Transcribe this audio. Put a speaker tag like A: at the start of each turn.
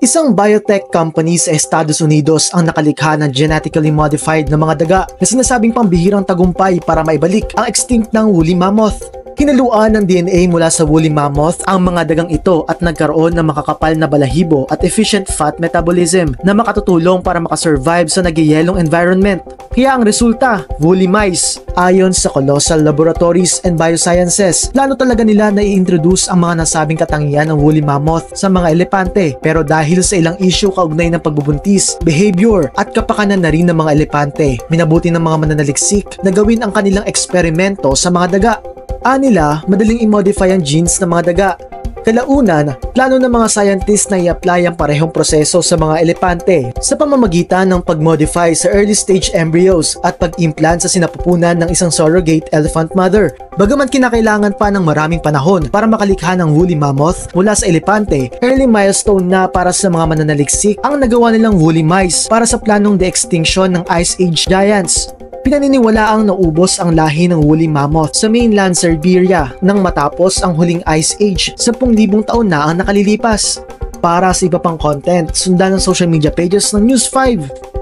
A: Isang biotech company sa Estados Unidos ang nakalikha ng genetically modified na mga daga na sinasabing pambihirang tagumpay para maibalik ang extinct ng woolly mammoth. Hinaluan ng DNA mula sa woolly mammoth ang mga dagang ito at nagkaroon ng makakapal na balahibo at efficient fat metabolism na makatutulong para makasurvive sa nagyayelong environment. Kaya ang resulta, woolly mice. Ayon sa Colossal Laboratories and Biosciences, plano talaga nila na i-introduce ang mga nasabing katangian ng woolly mammoth sa mga elepante. Pero dahil sa ilang issue kaugnay ng pagbubuntis, behavior at kapakanan na rin ng mga elepante, minabuti ng mga mananaliksik na gawin ang kanilang eksperimento sa mga daga. Anila, madaling i-modify ang genes ng mga daga. Kalaunan, plano ng mga scientists na i-apply ang parehong proseso sa mga elepante sa pamamagitan ng pag-modify sa early stage embryos at pag-implant sa sinapupunan ng isang surrogate elephant mother. Bagaman kinakailangan pa ng maraming panahon para makalikha ng woolly mammoth mula sa elepante, early milestone na para sa mga mananaliksik ang nagawa nilang woolly mice para sa planong de-extinction ng Ice Age giants. Pinaniniwalaang naubos ang lahi ng woolly mammoth sa mainland Siberia nang matapos ang huling Ice Age 10,000 taon na ang nakalilipas. Para sa iba pang content, sundan ang social media pages ng News 5.